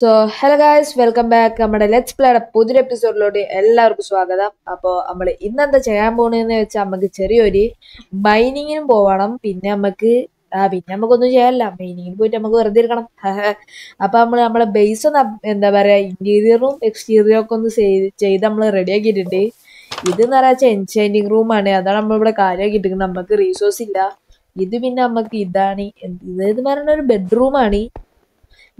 Hello guys, welcome back. നമ്മുടെ let's പ്ലേയുടെ പുതിയൊരു എപ്പിസോഡിലോട്ട് എല്ലാവർക്കും സ്വാഗതം. അപ്പോൾ നമ്മൾ ഇന്നെന്താ ചെയ്യാൻ പോണെന്ന് വെച്ചാൽ നമുക്ക് ചെറിയൊരു മൈനിങ്ങിനും പോവണം. പിന്നെ നമുക്കൊന്നും ചെയ്യാനില്ല. മൈനിങ്ങിന് പോയിട്ട് നമുക്ക് വെറുതെ ഇരിക്കണം. അപ്പൊ നമ്മളെ ബേസ് ഒന്ന് എന്താ പറയാ, ഇന്റീരിയറും എക്സ്റ്റീരിയറും ഒക്കെ ഒന്ന് ചെയ്ത് നമ്മൾ റെഡി ആക്കിയിട്ടുണ്ട്. ഇതെന്ന് പറയാ എൻചാൻറ്റിങ് റൂമാണ്. അതാണ് നമ്മളിവിടെ കാര്യമാക്കിയിട്ടുണ്ട്. നമുക്ക് റീസോഴ്സ് ഇല്ല. ഇത് പിന്നെ നമുക്ക് ഇതാണ് ഇത് പറയുന്ന ഒരു ബെഡ്റൂമാണ്.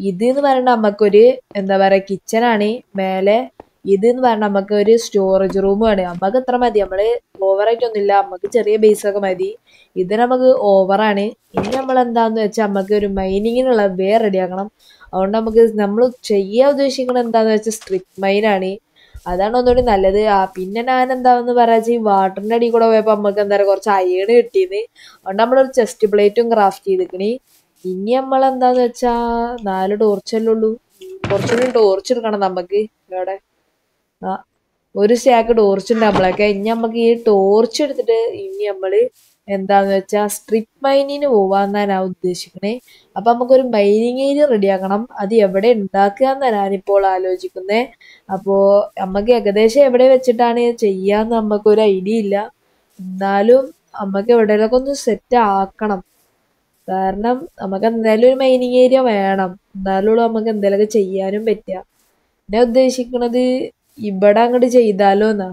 ഇത് എന്ന് പറയുന്നത് നമുക്കൊരു എന്താ പറയാ കിച്ചണാണ്. മേലെ ഇത് എന്ന് പറഞ്ഞാൽ നമുക്ക് ഒരു സ്റ്റോറേജ് റൂമാണ്. നമുക്ക് ഇത്ര മതി. നമ്മള് ഓവറായിട്ടൊന്നുമില്ല. നമുക്ക് ചെറിയ ബേസ് ഒക്കെ മതി. ഇത് നമുക്ക് ഓവറാണ്. ഇനി നമ്മൾ എന്താന്ന് വെച്ചാൽ നമുക്ക് ഒരു മൈനിങ്ങിനുള്ള വേ റെഡിയാക്കണം. അതുകൊണ്ട് നമ്മൾ ചെയ്യാൻ ഉദ്ദേശിക്കുന്നത് എന്താന്ന് വെച്ചാൽ സ്ട്രിപ്പ് മൈനാണ്. അതാണ് ഒന്നുകൂടി നല്ലത്. പിന്നെ ഞാൻ എന്താന്ന് പറയാ, ഈ വാട്ടറിന്റെ അടിയിൽ കൂടെ പോയപ്പോ നമുക്ക് എന്താ പറയുക കുറച്ച് അയേണ് കിട്ടിയത്. അതുകൊണ്ട് നമ്മളൊരു ചെസ്റ്റ് പ്ലേറ്റും ക്രാഫ്റ്റ് ചെയ്തിക്കണി. ഇനി നമ്മളെന്താന്ന് വെച്ചാ 4 ടോർച്ചല്ലേ ഉള്ളൂ. കുറച്ചുകൂടി ടോർച്ച് എടുക്കണം നമുക്ക്. ഇവിടെ ആ ഒരു സ്റ്റാക്ക് ടോർച്ച് ഉണ്ട് നമ്മളൊക്കെ. ഇനി നമുക്ക് ഈ ടോർച്ച് എടുത്തിട്ട് ഇനി നമ്മള് എന്താന്ന് വെച്ചാ സ്ട്രിപ്പ് മൈനിന് പോവാന്നാണ് ഞാൻ ഉദ്ദേശിക്കണേ. അപ്പൊ നമുക്കൊരു മൈനിങ് ഏരിയ റെഡിയാക്കണം. അത് എവിടെ ഉണ്ടാക്കുക എന്നാണ് ഞാനിപ്പോൾ ആലോചിക്കുന്നേ. അപ്പോ നമുക്ക് ഏകദേശം എവിടെ വെച്ചിട്ടാണ് ചെയ്യാന്ന് നമുക്കൊരു ഐഡിയ ഇല്ല. എന്നാലും നമുക്ക് എവിടെയെങ്കിലൊക്കെ ഒന്ന് സെറ്റ് ആക്കണം. കാരണം നമുക്ക് എന്തായാലും ഒരു മൈനിങ് ഏരിയ വേണം. എന്നാലുള്ളൂ നമുക്ക് എന്തെങ്കിലുമൊക്കെ ചെയ്യാനും പറ്റുക. ഞാൻ ഉദ്ദേശിക്കണത് ഇവിടെ അങ്ങോട്ട് ചെയ്താലോ എന്നാ.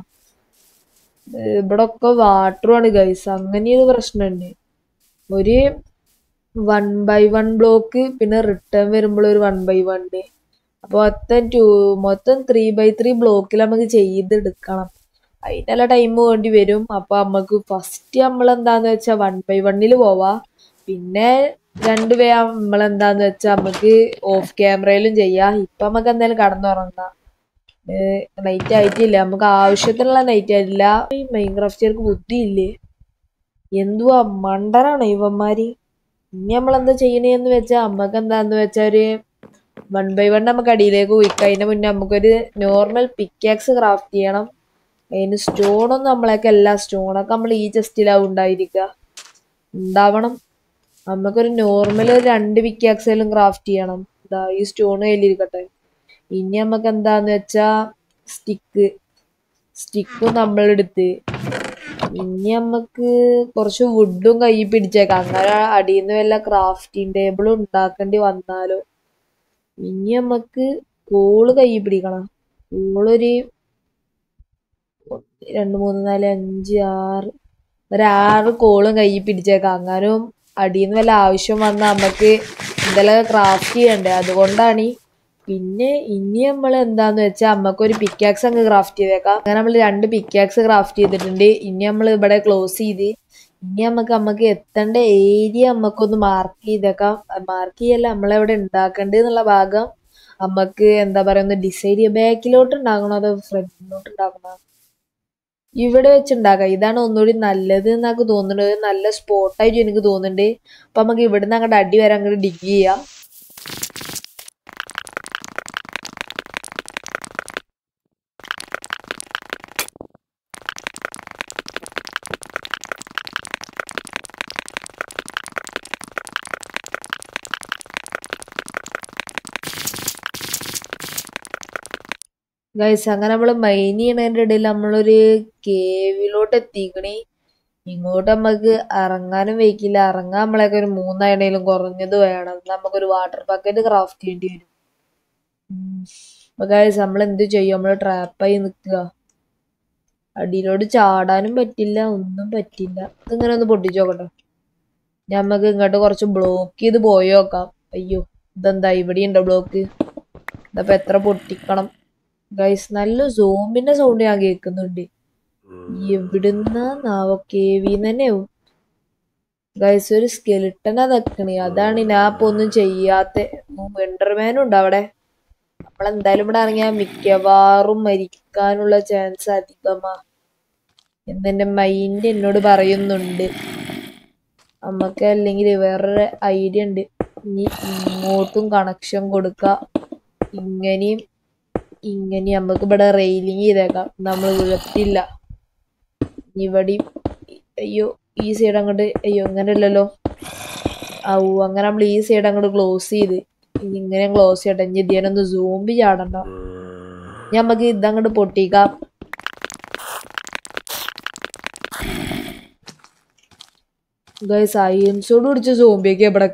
ഇവിടെ ഒക്കെ വാട്ടറുമാണ് ഗൈസ്. അങ്ങനെയൊരു പ്രശ്നമുണ്ട്. ഒരു 1x1 ബ്ലോക്ക്, പിന്നെ റിട്ടേൺ വരുമ്പോൾ ഒരു 1x1. അപ്പൊ മൊത്തം 3x3 ബ്ലോക്കിൽ നമുക്ക് ചെയ്തെടുക്കണം. അതിനെല്ലാം ടൈം വേണ്ടി വരും. അപ്പൊ നമുക്ക് ഫസ്റ്റ് നമ്മൾ എന്താന്ന് വെച്ചാൽ 1x1 പോവാ. പിന്നെ 2 വേ നമ്മളെന്താന്ന് വെച്ചാൽ നമുക്ക് ഓഫ് ക്യാമറയിലും ചെയ്യാം. ഇപ്പൊ നമുക്ക് എന്തായാലും കടന്നുറങ്ങാം. നൈറ്റ് ആയിട്ടില്ല. നമുക്ക് ആവശ്യത്തിനുള്ള നൈറ്റ് ആയിട്ടില്ല. ഈ മൈൻക്രാഫ്റ്റുകാർക്ക് ബുദ്ധിയില്ലേ? എന്തുവാ മണ്ടനാണ് ഇവന്മാര്. ഇനി നമ്മളെന്താ ചെയ്യണേന്ന് വെച്ചാൽ നമുക്ക് എന്താന്ന് വെച്ചാൽ ഒരു 1x1 നമുക്ക് അടിയിലേക്ക് പോയിക്കാം. അതിന്റെ മുന്നേ നമുക്കൊരു നോർമൽ പിക്കാക്സ് ക്രാഫ്റ്റ് ചെയ്യണം. അതിന് സ്റ്റോണൊന്നും നമ്മളൊക്കെ അല്ല. സ്റ്റോണൊക്കെ നമ്മൾ ഈ ചെസ്റ്റിലാവും ഉണ്ടാവണം. നമുക്കൊരു നോർമൽ 2 പിക്കാക്സേലും ക്രാഫ്റ്റ് ചെയ്യണം. ഇതാ ഈ സ്റ്റോൺ കയ്യിലിരിക്കട്ടെ. ഇനി നമുക്ക് എന്താന്ന് വെച്ചാ സ്റ്റിക്കും നമ്മളെടുത്ത് ഇനി നമുക്ക് കുറച്ച് വുഡും കയ്യിൽ പിടിച്ചേക്കാം. അങ്ങനെ അടിയിൽ നിന്ന് വല്ല ക്രാഫ്റ്റിംഗ് ടേബിൾ ഉണ്ടാക്കേണ്ടി വന്നാലോ. ഇനി നമുക്ക് കോള് കയ്യിൽ പിടിക്കണം. കോളൊരു 2 3 4 5 6 ഒരു 6 കോളും കയ്യിൽ പിടിച്ചേക്കാം. അങ്ങാനും അടിയിൽ നിന്ന് വല്ല ആവശ്യം വന്നാൽ നമുക്ക് എന്തെല്ലാം ക്രാഫ്റ്റ് ചെയ്യണ്ടേ. അതുകൊണ്ടാണ്. പിന്നെ ഇനി നമ്മൾ എന്താന്ന് വെച്ചാൽ നമുക്കൊരു പിക്കാക്സ് അങ്ങ് ക്രാഫ്റ്റ് ചെയ്തേക്കാം. അങ്ങനെ നമ്മൾ 2 പിക്കാക്സ് ക്രാഫ്റ്റ് ചെയ്തിട്ടുണ്ട്. ഇനി നമ്മൾ ഇവിടെ ക്ലോസ് ചെയ്ത് ഇനി നമുക്ക് എത്തേണ്ട ഏരിയ നമുക്കൊന്ന് മാർക്ക് ചെയ്തേക്കാം. മാർക്ക് ചെയ്യല്ല, നമ്മളെവിടെ ഉണ്ടാക്കേണ്ടത് എന്നുള്ള ഭാഗം നമുക്ക് എന്താ പറയുക ഒന്ന് ഡിസൈഡ് ചെയ്യാം. ബാക്കിലോട്ട് ഉണ്ടാക്കണോ അതോ ഫ്രണ്ടിലോട്ട് ഉണ്ടാക്കണോ? ഇവിടെ വെച്ചുണ്ടാക്കാം. ഇതാണ് ഒന്നുകൂടി നല്ലത് എന്നൊക്കെ തോന്നുന്നത്. നല്ല സ്പോട്ടായിട്ട് എനിക്ക് തോന്നുന്നുണ്ട്. അപ്പൊ നമുക്ക് ഇവിടുന്ന് അങ്ങോട്ട് അടി വരെ അങ്ങോട്ട് ഡിഗ് ചെയ്യാം. ഗൈസ്, അങ്ങനെ നമ്മൾ മൈൻ ചെയ്യണതിൻ്റെ ഇടയിൽ നമ്മളൊരു കേവിലോട്ട് എത്തിക്കണേ. ഇങ്ങോട്ട് നമുക്ക് ഇറങ്ങാനും വയ്ക്കില്ല. ഇറങ്ങാൻ നമ്മളൊക്കെ ഒരു 3 എണ്ണയിലും കുറഞ്ഞത് വേണം. നമുക്കൊരു വാട്ടർ ബക്കറ്റ് ക്രാഫ്റ്റ് ചെയ്യേണ്ടി വരും. അപ്പൊ ഗൈസ് നമ്മൾ എന്ത് ചെയ്യും? നമ്മൾ ട്രാപ്പായി നിൽക്കുക. അടിയിലോട്ട് ചാടാനും പറ്റില്ല, ഒന്നും പറ്റില്ല. ഇതിങ്ങനെ ഒന്ന് പൊട്ടിച്ചു നോക്കട്ടെ. നമുക്ക് ഇങ്ങോട്ട് കുറച്ച് ബ്ലോക്ക് ചെയ്ത് പോയി നോക്കാം. അയ്യോ, ഇതെന്താ ഇവിടെ ഉണ്ടോ ബ്ലോക്ക്? ഇതപ്പൊ എത്ര പൊട്ടിക്കണം? ഗൈസ്, നല്ല സോംബിന്റെ സൗണ്ട് ഞാൻ കേൾക്കുന്നുണ്ട്. എവിടുന്നാവോ? കേവിന്ന് തന്നെയാവും. ഗൈസ്, ഒരു സ്കെലിട്ടനാ നിക്കണേ. അതാണ് ഞാൻ ഇപ്പൊ ഒന്നും ചെയ്യാത്ത. വെണ്ടർമാനും ഉണ്ട് അവിടെ. നമ്മളെന്തായാലും ഇവിടെ ഇറങ്ങിയാൽ മിക്കവാറും മരിക്കാനുള്ള ചാൻസ് അധികമാ എന്നെന്റെ മൈൻഡ് എന്നോട് പറയുന്നുണ്ട്. നമുക്ക് അല്ലെങ്കിൽ വേറൊരു ഐഡിയ ഉണ്ട്. ഇനി ഇങ്ങോട്ടും കണക്ഷൻ കൊടുക്കാം. ഇങ്ങനെയും നമുക്ക് ഇവിടെ റെയിലിങ് ചെയ്തേക്കാം. നമ്മൾ വീഴത്തില്ല. ഇവിടെയും അയ്യോ, ഈ സൈഡ് അങ്ങോട്ട് അയ്യോ അങ്ങനെയല്ലല്ലോ. അങ്ങനെ നമ്മൾ ഈ സൈഡ് അങ്ങോട്ട് ക്ലോസ് ചെയ്ത് ഇങ്ങനെ ക്ലോസ് ചെയ്യട്ടെ. ഇനി ഇതിനൊന്ന് സൂമ്പി ചാടണ്ട. ഞമ്മക്ക് ഇതങ്ങോട്ട് പൊട്ടിക്കാം. സയൻസോട് പിടിച്ച സോംബിയൊക്കെ ഇവിടെ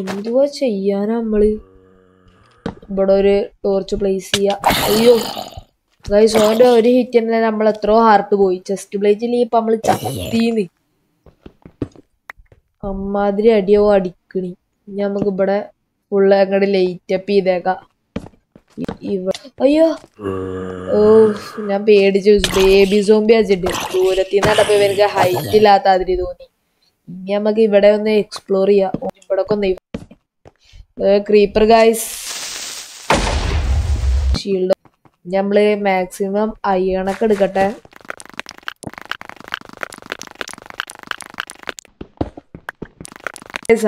എന്തുവാ ചെയ്യാനാ നമ്മള്? ഇവിടെ ഒരു ടോർച്ച് പ്ലേസ് ചെയ്യാ. അയ്യോ ഗൈസ്, ഓന്റെ ഒരു ഹിറ്റ് തന്നെ നമ്മൾ എത്രയോ ഹാർട്ട് പോയി. ചെസ്റ്റ് പ്ലേറ്റിൽ ഇപ്പൊ നമ്മള് ചത്തീന്ന് അമ്മാതിരി അടിയോ അടിക്കണി. ഇനി നമുക്ക് ഇവിടെ ഫുള്ള് അങ്ങോട്ട് ലൈറ്റ് അപ്പ് ചെയ്തേക്കാം. അയ്യോ ഓ, ഞാൻ പേടിച്ചു. ബേബി സോംബി വെച്ചിട്ട് ദൂരത്തിൽ നിന്നപ്പോ ഇവർക്ക് ഹൈറ്റ് ഇല്ലാത്ത അതിരി തോന്നി. ഇനി നമുക്ക് ഇവിടെ ഒന്ന് എക്സ്പ്ലോർ ചെയ്യാം. ഇവിടെ ഒന്ന് ക്രീപ്പർ ഗൈസ്, ഷീൽഡ്. നമ്മള് മാക്സിമം അയണൊക്കെ എടുക്കട്ടെ.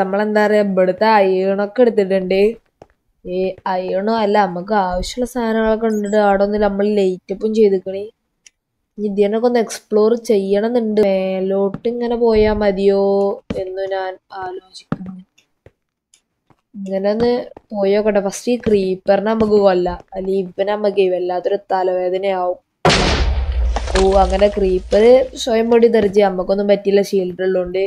നമ്മളെന്താ പറയാ, ഇവിടുത്തെ അയണൊക്കെ എടുത്തിട്ടുണ്ട്. ഈ അയണോ അല്ല, നമുക്ക് ആവശ്യമുള്ള സാധനങ്ങളൊക്കെ ഉണ്ട്. അവിടെ ഒന്ന് നമ്മൾ ലൈറ്റപ്പും ചെയ്തിക്കണേ. ഇതിനൊക്കെ ഒന്ന് എക്സ്പ്ലോർ ചെയ്യണമെന്നുണ്ട്. മേലോട്ട് ഇങ്ങനെ പോയാ മതിയോ എന്ന് ഞാൻ ആലോചിക്കുന്നു. ഇങ്ങനെ ഒന്ന് പോയോക്കട്ടെ. ഫസ്റ്റ് ഈ ക്രീപ്പറിനെ നമുക്ക് കൊല്ലാം, അല്ലെങ്കിൽ ഇവനെ നമുക്ക് വല്ലാത്തൊരു തലവേദനയാവും. ഓ, അങ്ങനെ ക്രീപ്പർ സ്വയം പൊടി തെറിച്ച് നമുക്കൊന്നും പറ്റില്ല, ഷീൽഡ് ഉള്ളതുകൊണ്ട്.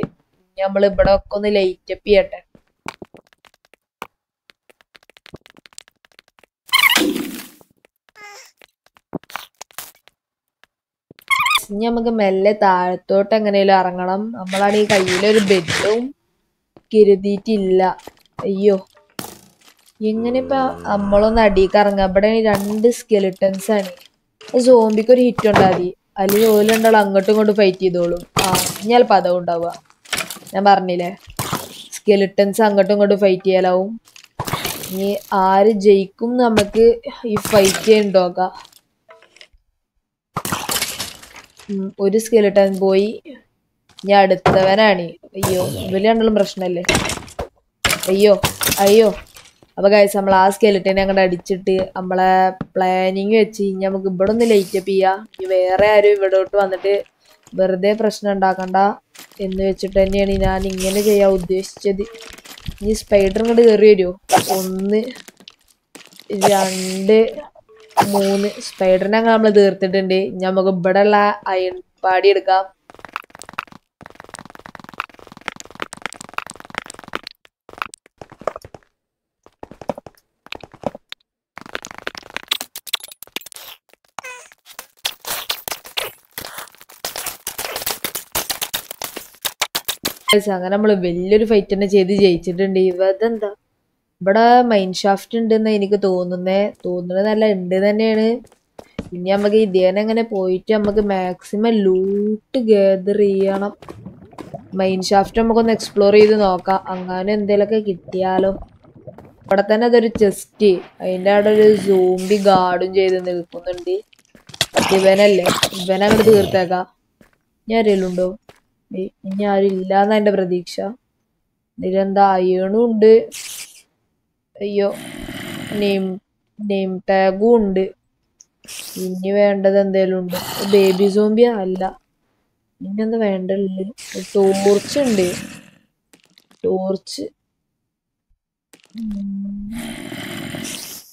നമ്മൾ ഇവിടെ ഒക്കെ ഒന്ന് ലൈറ്റപ്പ് ചെയ്യട്ടെ. ഇനി നമുക്ക് മെല്ലെ താഴത്തോട്ട് എങ്ങനെയാലും ഇറങ്ങണം. നമ്മളാണ് ഈ കയ്യിലൊരു ബെഡും കരുതിയിട്ടില്ല. അയ്യോ, എങ്ങനെ ഇപ്പൊ നമ്മളൊന്ന് അടിയിക്ക് ഇറങ്ങാം? ഇവിടെ 2 സ്കെലിട്ടൻസ് ആണ്. സോംബിക്ക് ഒരു ഹിറ്റ് ഉണ്ടാതി, അല്ലെങ്കിൽ ഓലുണ്ടാവും അങ്ങോട്ടും ഇങ്ങോട്ടും ഫൈറ്റ് ചെയ്തോളും. ഇനി ചിലപ്പോൾ അതും ഉണ്ടാവുക. ഞാൻ പറഞ്ഞില്ലേ, സ്കെലിട്ടൻസ് അങ്ങോട്ടും ഇങ്ങോട്ടും ഫൈറ്റ് ചെയ്യാലാവും. ഇനി ആര് ജയിക്കും നമുക്ക് ഈ ഫൈറ്റ് ചെയ്യുന്നുണ്ടോക്കാം. ഒരു സ്കെലിട്ടൻ പോയി. ഞാൻ അടുത്തവനാണ്. അയ്യോ, ഇവര് രണ്ടും പ്രശ്നമല്ലേ. അയ്യോ അയ്യോ. അപ്പൊ ഗൈസ്, നമ്മൾ ആ സ്കെലിട്ടനെ അങ്ങോട്ട് അടിച്ചിട്ട് നമ്മളെ പ്ലാനിങ് വെച്ച് ഇനി നമുക്ക് ഇവിടെ ഒന്ന് ലൈറ്റപ്പ് ചെയ്യാം. വേറെ ആരും ഇവിടോട്ട് വന്നിട്ട് വെറുതെ പ്രശ്നം ഉണ്ടാക്കണ്ട എന്ന് വെച്ചിട്ട് തന്നെയാണ് ഞാൻ ഇങ്ങനെ ചെയ്യാൻ ഉദ്ദേശിച്ചത്. ഇനി സ്പൈഡർ ഇങ്ങോട്ട് കയറി വരുമോ? 1 2 3 സ്പൈഡറിനെ നമ്മൾ തീർത്തിട്ടുണ്ട്. ഇനി നമുക്ക് ഇവിടെ ഉള്ള അയൺ പാടി എടുക്കാം. അങ്ങനെ നമ്മള് വലിയൊരു ഫൈറ്റ് തന്നെ ചെയ്ത് ജയിച്ചിട്ടുണ്ട്. ഇതെന്താ, ഇവിടെ മൈൻ ഷാഫ്റ്റ് ഉണ്ടെന്ന് എനിക്ക് തോന്നുന്നതല്ല, ഉണ്ട് തന്നെയാണ്. ഇനി നമുക്ക് ഇതേനെ അങ്ങനെ പോയിട്ട് നമുക്ക് മാക്സിമം ലൂട്ട് ഗാദർ ചെയ്യണം. മൈൻ ഷാഫ്റ്റ് നമുക്കൊന്ന് എക്സ്പ്ലോർ ചെയ്ത് നോക്കാം. അങ്ങനെ എന്തെങ്കിലുമൊക്കെ കിട്ടിയാലോ. ഇവിടെ തന്നെ അതൊരു ചെസ്റ്റ്, അതിൻ്റെ അവിടെ ഒരു സോംബി ഗാർഡും ചെയ്ത് നിൽക്കുന്നുണ്ട്. ഇവനല്ലേ, ഇവനങ്ങോട്ട് തീർത്തേക്കാം. ഞാൻ അറിയലുണ്ടോ? ഇനി ആരും ഇല്ലാന്ന എന്റെ പ്രതീക്ഷ. ഇതിലെന്താ അയണും ഉണ്ട്. അയ്യോ, നെയിം ടാഗും ഉണ്ട്. ഇനി വേണ്ടത് എന്തേലും ഉണ്ട്. ബേബി സോംബിയ അല്ല, ഇനി എന്താ വേണ്ടല്ലേ? ടോർച്ച് ഉണ്ട്. ടോർച്ച്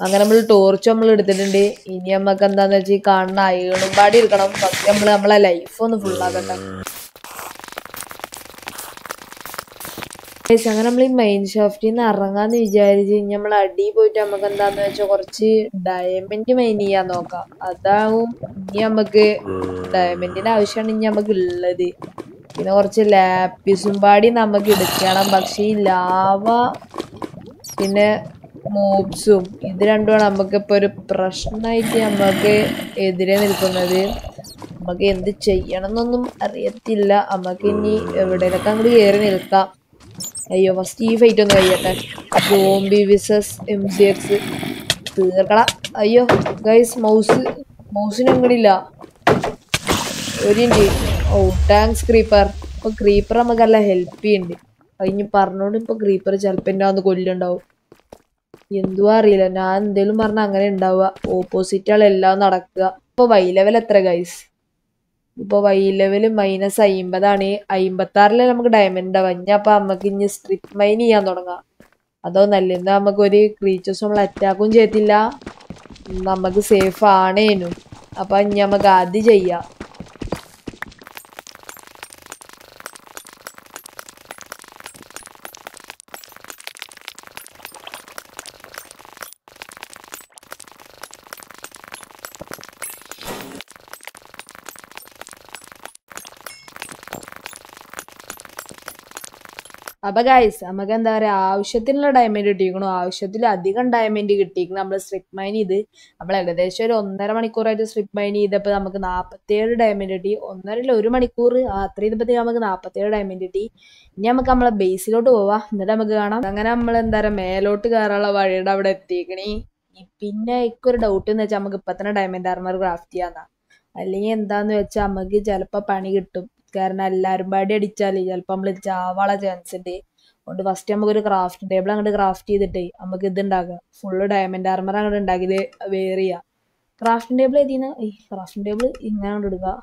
അങ്ങനെ നമ്മൾ ടോർച്ച് നമ്മൾ എടുത്തിട്ടുണ്ട്. ഇനി നമ്മക്ക് എന്താന്ന് വെച്ചാൽ കാണുന്ന അയണും പാടി എടുക്കണം. ഫസ്റ്റ് നമ്മളെ ലൈഫ് ഒന്ന് ഫുള്ളാക്കട്ടെ. അങ്ങനെ നമ്മൾ ഈ മൈൻ ഷാഫ്റ്റിൽ നിന്ന് ഇറങ്ങാന്ന് വിചാരിച്ച് നമ്മൾ അടി പോയിട്ട് നമുക്ക് എന്താന്ന് വെച്ചാൽ കുറച്ച് ഡയമണ്ട് മൈൻ ചെയ്യാൻ നോക്കാം. അതാവും ഇനി നമുക്ക് ഡയമണ്ടിന്റെ ആവശ്യമാണ് ഇനി നമുക്ക് ഉള്ളത്. പിന്നെ കുറച്ച് ലാപ്പിസും പാടി നമുക്ക് എടുക്കണം. പക്ഷെ ഈ ലാവ പിന്നെ മോബ്സും ഇത് രണ്ടുമാണ് നമുക്കിപ്പോൾ ഒരു പ്രശ്നമായിട്ട് നമുക്ക് എതിരെ നിൽക്കുന്നത്. നമുക്ക് എന്ത് ചെയ്യണം എന്നൊന്നും അറിയത്തില്ല. നമുക്ക് ഇനി എവിടെയൊക്കെ അങ്ങോട്ട് കയറി നിൽക്കാം. അയ്യോ, ഫസ്റ്റ് ഈ ഫൈറ്റ് ഒന്ന് കഴിയട്ടെ. Zombie visas MCX തീർക്കട. അയ്യോ ഗൈസ്, മൗസിന് എങ്ങടില്ല ഒരു ഇഞ്ച്. ഓ, താങ്ക്സ് ക്രീപ്പർ. ഇപ്പൊ ക്രീപ്പർ നമുക്കല്ല ഹെൽപ്പ് ചെയ്യുന്നുണ്ട്. കഴിഞ്ഞ് പറഞ്ഞോണ്ട് ഇപ്പൊ ക്രീപ്പർ ചിലപ്പോ എന്നെ വന്ന് കൊല്ലുണ്ടാവും. എന്തുവാ അറിയില്ല, ഞാൻ എന്തേലും പറഞ്ഞ അങ്ങനെ ഉണ്ടാവുക. ഓപ്പോസിറ്റുകളെല്ലാം നടക്കുക. ഇപ്പൊ വൈ ലെവൽ എത്ര ഗൈസ്? ഇപ്പൊ വൈ ലെവല് -50 ആണ്. 56 നമുക്ക് ഡയമണ്ട് ഉണ്ടാവുക. അപ്പൊ നമുക്ക് ഇനി സ്ട്രിപ്പ് മൈൻ ചെയ്യാൻ തുടങ്ങാം. അതൊന്നല്ല, ഇന്ന് നമുക്കൊരു ക്രീച്ചേഴ്സ് നമ്മൾ അറ്റാക്കും ചെയ്തില്ല, നമുക്ക് സേഫ് ആണേനു. അപ്പൊ ഇനി നമുക്ക് അത് ചെയ്യാം. അപ്പൊ ഗൈസ് നമുക്ക് എന്താ പറയാ, ആവശ്യത്തിനുള്ള ഡയമണ്ട് കിട്ടിയിരിക്കണു, ആവശ്യത്തിലധികം ഡയമണ്ട് കിട്ടിയിരിക്കണം. നമ്മൾ സ്ട്രിപ്പ് മൈൻ ചെയ്ത് നമ്മൾ ഏകദേശം ഒരു 1.5 മണിക്കൂറായിട്ട് സ്ട്രിപ്പ് മൈൻ ചെയ്തപ്പോൾ നമുക്ക് 47 ഡയമണ്ട് കിട്ടി. 1.5 മണിക്കൂർ അത്ര ചെയ്തപ്പോഴത്തേക്ക് നമുക്ക് 47 ഡയമണ്ട് കിട്ടി. ഇനി നമുക്ക് നമ്മളെ ബേസിലോട്ട് പോവാം, എന്നിട്ട് നമുക്ക് കാണാം. അങ്ങനെ നമ്മൾ എന്താ പറയാ മേലോട്ട് കയറാനുള്ള വഴിയുടെ അവിടെ എത്തിക്കണി. പിന്നെ എനിക്കൊരു ഡൗട്ട് എന്ന് വെച്ചാൽ നമുക്ക് ഇപ്പൊ തന്നെ ഡയമണ്ട് ആർമർ ക്രാഫ്റ്റ് ചെയ്യാന്നാ, അല്ലെങ്കിൽ എന്താന്ന് വെച്ചാൽ നമുക്ക് ചിലപ്പോ പണി കിട്ടും. കാരണം എല്ലാവരും പാടി അടിച്ചാൽ ചിലപ്പോൾ നമ്മൾ ചാവാള ചാൻസ് ഉണ്ട്. അതുകൊണ്ട് ഫസ്റ്റ് നമുക്കൊരു ക്രാഫ്റ്റ് ടേബിൾ അങ്ങോട്ട് ക്രാഫ്റ്റ് ചെയ്തിട്ടേ നമുക്ക് ഇത് ഉണ്ടാക്കാം. ഫുള്ള് ഡയമണ്ട് ആർമർ അങ്ങോട്ട് ഉണ്ടാക്കിയത് വേർ ചെയ്യാം. ക്രാഫ്റ്റിംഗ് ടേബിൾ ഏതിന്ന് ക്രാഫ്റ്റിംഗ് ടേബിൾ ഇങ്ങനെ അങ്ങോട്ട് എടുക്കുക.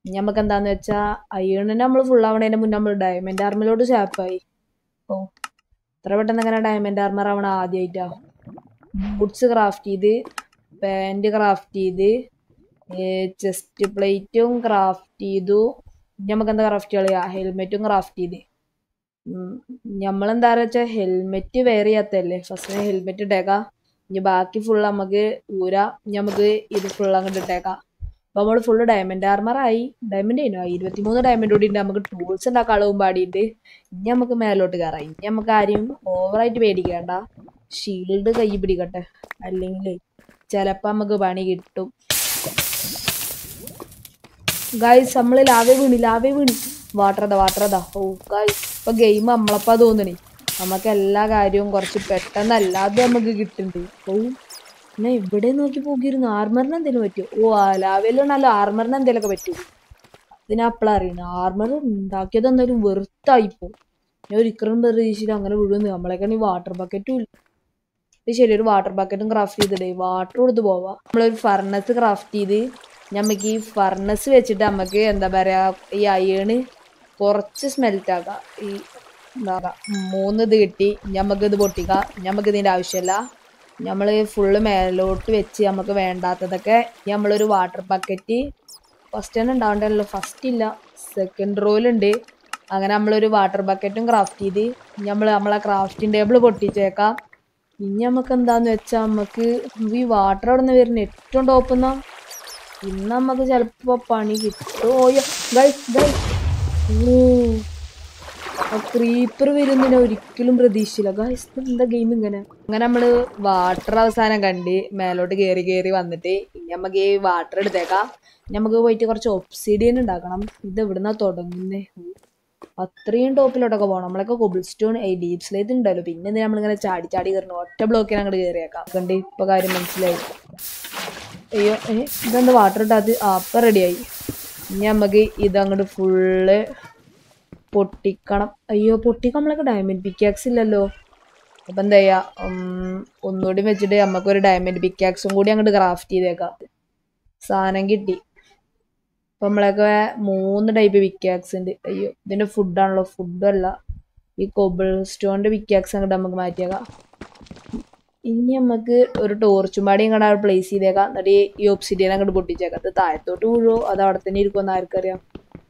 ഇനി നമുക്ക് എന്താന്ന് വെച്ചാൽ അയണിനെ നമ്മൾ ഫുള്ളാവണതിന് മുന്നേ നമ്മൾ ഡയമണ്ട് ആർമറിലോട്ട് സ്വാപ്പായി. ഓ ഇത്ര പെട്ടെന്ന് എങ്ങനെ ഡയമണ്ട് ആർമർ ആവണ ആദ്യമായിട്ടാ. ബൂട്ട്സ് ക്രാഫ്റ്റ് ചെയ്ത്, പാൻറ് ക്രാഫ്റ്റ് ചെയ്ത്, ചെസ്റ്റ് പ്ലേറ്റും ക്രാഫ്റ്റ് ചെയ്തു. നമുക്ക് എന്താ ക്രാഫ്റ്റ് കളിയാ, ഹെൽമെറ്റും ക്രാഫ്റ്റ് ചെയ്ത്. നമ്മളെന്താ വെച്ചാൽ ഹെൽമെറ്റ് വെയർ ചെയ്യാത്തല്ലേ, ഫസ്റ്റ് ഹെൽമെറ്റ് ഇട്ടേക്കാം. ഇനി ബാക്കി ഫുള്ള് നമുക്ക് ഊരാ, നമുക്ക് ഇത് ഫുള്ള് അങ്ങോട്ട് ഇട്ടേക്കാം. അപ്പൊ നമ്മൾ ഫുള്ള് ഡയമണ്ട് ആർമറായി. ഡയമണ്ട് കഴിഞ്ഞു, 23 ഡയമണ്ട് കൂടി ഉണ്ട്. നമുക്ക് ടൂൾസ് ഉണ്ടാക്കാൻ അളവും പാടിയിട്ട് ഇനി നമുക്ക് മേലോട്ട് കയറാം. ഇനി നമുക്ക് ആരെയും ഓവറായിട്ട് പേടിക്കേണ്ട, ഷീൽഡ് കൈ പിടിക്കട്ടെ, അല്ലെങ്കിൽ ചിലപ്പോൾ നമുക്ക് പണി കിട്ടും. ഗൈസ് നമ്മള് ലാവേ വീണി വാട്ടർ അതാ. ഓ ഗൈസ് ഇപ്പൊ ഗെയിം നമ്മളപ്പാ തോന്നണേ, നമുക്ക് എല്ലാ കാര്യവും കുറച്ച് പെട്ടെന്നല്ലാതെ നമുക്ക് കിട്ടുന്നുണ്ട്. ഓ പിന്നെ ഇവിടെ നോക്കി പോകിയിരുന്നു, ആർമറിന് എന്തെങ്കിലും പറ്റുമോ? ഓ ലാവയിലുണ്ടല്ലോ ആർമറിന് എന്തെങ്കിലുമൊക്കെ പറ്റുമോ? ഇതിനപ്പളാ അറിയണം ആർമർ ഉണ്ടാക്കിയത് എന്തായാലും വെറുത്തായിപ്പോ. ഞാൻ ഒരിക്കലും പ്രതീക്ഷിച്ചില്ല അങ്ങനെ വിടുന്നു. നമ്മളെക്കാണെങ്കിൽ വാട്ടർ ബക്കറ്റും ഇല്ല. ശരി, ഒരു വാട്ടർ ബക്കറ്റും ക്രാഫ്റ്റ് ചെയ്തിട്ടേ വാട്ടർ കൊടുത്ത് പോവാം. നമ്മളൊരു ഫർണസ് ക്രാഫ്റ്റ് ചെയ്ത് നമുക്ക് ഈ ഫർണസ് വെച്ചിട്ട് നമുക്ക് എന്താ പറയാ ഈ അയേണ് കുറച്ച് സ്മെൽറ്റ് ആക്കാം. ഈ എന്താ 3 ഇത് കിട്ടി, നമുക്കിത് പൊട്ടിക്കാം. നമുക്ക് ഇതിൻ്റെ ആവശ്യമില്ല. നമ്മൾ ഫുള്ള് മേലോട്ട് വെച്ച് നമുക്ക് വേണ്ടാത്തതൊക്കെ നമ്മളൊരു വാട്ടർ ബക്കറ്റ് ഫസ്റ്റ് തന്നെ ഉണ്ടാവണ്ടല്ലോ, ഫസ്റ്റ് ഇല്ല സെക്കൻഡ് റോയിലുണ്ട്. അങ്ങനെ നമ്മളൊരു വാട്ടർ ബക്കറ്റും ക്രാഫ്റ്റ് ചെയ്ത് നമ്മളെ ക്രാഫ്റ്റിംഗ് ടേബിൾ പൊട്ടിച്ചേക്കാം. ഇനി നമുക്ക് എന്താന്ന് വെച്ചാൽ നമുക്ക് ഈ വാട്ടർ അവിടെ നിന്ന് വരുന്ന ഏറ്റവും ടോപ്പെന്നാ ഇന്ന് നമുക്ക് ചിലപ്പോ പണി കിട്ടുമോ? ക്രീപ്പർ വരുന്നതിനെ ഒരിക്കലും പ്രതീക്ഷിച്ചില്ല ഗൈസ്. എന്താ ഗെയിം ഇങ്ങനെ? അങ്ങനെ നമ്മള് വാട്ടർ അവസാനം കണ്ട് മേലോട്ട് കയറി വന്നിട്ട് ഇനി നമുക്ക് ഈ വാട്ടർ എടുത്തേക്കാം. നമുക്ക് പോയിട്ട് കുറച്ച് ഒബ്സിഡിയൻ ഉണ്ടാക്കണം. ഇത് എവിടുന്നാ തുടങ്ങുന്നേ? അത്രയും ടോപ്പിലോട്ടൊക്കെ പോകണം. നമ്മളൊക്കെ കൊബിൾ സ്റ്റോൺ ഡീപ് സ്ലേറ്റ് ഉണ്ടല്ലോ, പിന്നെ നമ്മളിങ്ങനെ ചാടി കയറണം. ഒറ്റ ബ്ലോക്കിന് അങ്ങോട്ട് കയറിയേക്കാം. കണ്ട് ഇപ്പൊ കാര്യം മനസ്സിലായി. അയ്യോ ഇതെന്താ വാട്ടർ ഇട്ടാത്? അപ്പം റെഡിയായി. ഇനി നമുക്ക് ഇതങ്ങോട്ട് ഫുള്ള് പൊട്ടിക്കണം. അയ്യോ പൊട്ടിക്കാൻ നമ്മളൊക്കെ ഡയമണ്ട് പിക്കാക്സ് ഇല്ലല്ലോ. അപ്പം എന്താ ചെയ്യാ, ഒന്നുകൂടി വെച്ചിട്ട് നമുക്കൊരു ഡയമണ്ട് പിക്കാക്സും കൂടി അങ്ങോട്ട് ക്രാഫ്റ്റ് ചെയ്തേക്കാം. സാധനം കിട്ടി. അപ്പം നമ്മളൊക്കെ 3 ടൈപ്പ് പിക്കാക്സ് ഉണ്ട്. അയ്യോ ഇതിൻ്റെ ഫുഡാണല്ലോ, ഫുഡല്ല ഈ കൊബിൾ സ്റ്റോണിൻ്റെ പിക്കാക്സ് അങ്ങോട്ട് നമുക്ക് മാറ്റിയേക്കാം. ഇനി നമുക്ക് ഒരു ടോർച്ചും പാടി ഇങ്ങോട്ട് പ്ലേസ് ചെയ്തേക്കാം. എന്നിട്ട് ഈ ഒബ്സിഡിയൻ അങ്ങോട്ട് പൊട്ടിച്ചേക്കാം. അത് താഴത്തോട്ട് വീഴോ അത് അവിടെ തന്നെ ഇരിക്കുമെന്ന് ആർക്കറിയാം.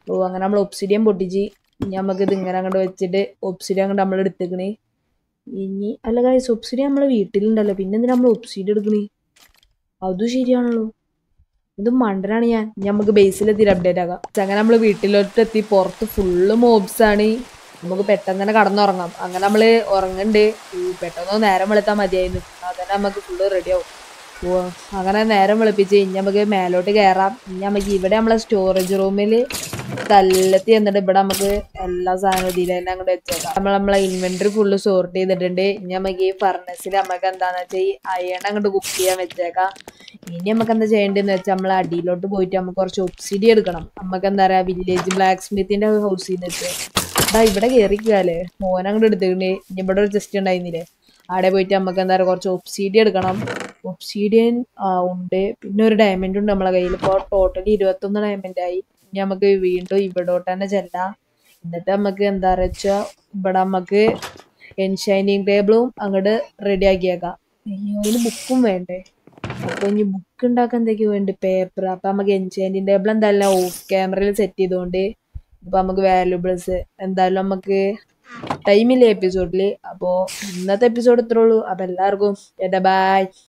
ഓ അങ്ങനെ നമ്മൾ ഒബ്സിഡിയൻ പൊട്ടിച്ച് ഇനി നമുക്ക് ഇത് ഇങ്ങനെ അങ്ങോട്ട് വെച്ചിട്ട് ഒബ്സിഡിയൻ അങ്ങോട്ട് നമ്മൾ എടുത്തേക്കണേ. ഇനി അല്ല ഗൈസ് ഒബ്സിഡിയൻ നമ്മളെ വീട്ടിലുണ്ടല്ലോ, പിന്നെ എന്തിനാ നമ്മൾ ഒബ്സിഡിയൻ എടുക്കണേ? അതും ശരിയാണല്ലോ, ഇത് മണ്ടനാണ് ഞാൻ. നമുക്ക് ബേസിലെത്തിയിട്ട് അപ്ഡേറ്റ് ആക്കാം. അങ്ങനെ നമ്മൾ വീട്ടിലോട്ട് എത്തി. പുറത്ത് ഫുള്ള് മോബ്സ് ആണ്. നമുക്ക് പെട്ടെന്ന് തന്നെ കടന്നുറങ്ങാം. അങ്ങനെ നമ്മൾ ഉറങ്ങുന്നുണ്ട്. പെട്ടെന്ന് നേരം വെളുത്താൽ മതിയായിരുന്നു, അതന്നെ നമുക്ക് ഫുള്ള് റെഡി ആവും. അങ്ങനെ നേരം വെളുപ്പിച്ച് ഇനി നമുക്ക് മേലോട്ട് കയറാം. ഇനി നമുക്ക് ഇവിടെ നമ്മളെ സ്റ്റോറേജ് റൂമിൽ തല്ലത്തി എന്നിട്ട് ഇവിടെ നമുക്ക് എല്ലാ സാധനവും ഇതിൽ തന്നെ അങ്ങോട്ട് വെച്ചേക്കാം. നമ്മളെ ഇൻവെന്ററി ഫുള്ള് സോർട്ട് ചെയ്തിട്ടുണ്ട്. ഇനി നമുക്ക് ഈ ഫർണസിൽ നമുക്ക് എന്താണെന്ന് വെച്ചാൽ ഈ അയൺ അങ്ങോട്ട് കുക്ക് ചെയ്യാൻ വെച്ചേക്കാം. ഇനി നമുക്ക് എന്താ ചെയ്യേണ്ടതെന്ന് വെച്ചാൽ നമ്മൾ അടിയിലോട്ട് പോയിട്ട് നമുക്ക് കുറച്ച് ഒബ്സിഡി എടുക്കണം. നമുക്ക് എന്താ പറയുക വില്ലേജ് ബ്ലാക്ക് സ്മിത്തിന്റെ ഹൗസിൽ നിന്ന് വെച്ച് ഇവിടെ കയറിക്കാല്ലേ മോൻ അങ്ങോട്ട് എടുത്തിട്ടുണ്ട്. ഇനി ഇവിടെ ഒരു ചെസ്റ്റ് ഉണ്ടായിരുന്നില്ലേ, അവിടെ പോയിട്ട് നമുക്ക് എന്താ പറയുക കുറച്ച് ഒബ്സിഡിയൻ എടുക്കണം. ഒബ്സിഡിയൻ ഉണ്ട്, പിന്നെ ഒരു ഡയമണ്ട് ഉണ്ട് നമ്മളെ കയ്യിൽ. ഇപ്പോൾ ടോട്ടലി 21 ഡയമണ്ട് ആയി. ഇനി നമുക്ക് വീണ്ടും ഇവിടോട്ട് തന്നെ ചെല്ലാം. എന്നിട്ട് നമുക്ക് എന്താ വെച്ചാൽ ഇവിടെ നമുക്ക് എൻഷൈനിങ് ടേബിളും അങ്ങോട്ട് റെഡി ആക്കിയേക്കാം. അയ്യോ അതിന് ബുക്കും വേണ്ടേ? അപ്പൊ ഇനി ബുക്ക് ഉണ്ടാക്കാൻ എന്തൊക്കെയോ വേണ്ട പേപ്പർ. അപ്പൊ നമുക്ക് എൻഷൈനിങ് ടേബിൾ എന്തായാലും ഓഫ് ക്യാമറയിൽ സെറ്റ് ചെയ്തോണ്ട് ഇപ്പൊ നമുക്ക് വാല്യൂബിൾസ് എന്തായാലും നമുക്ക് ടൈമില്ലേ എപ്പിസോഡില്. അപ്പോ ഇന്നത്തെ എപ്പിസോഡ് ഇത്രേ ഉള്ളൂ. അപ്പൊ എല്ലാവർക്കും ബൈ.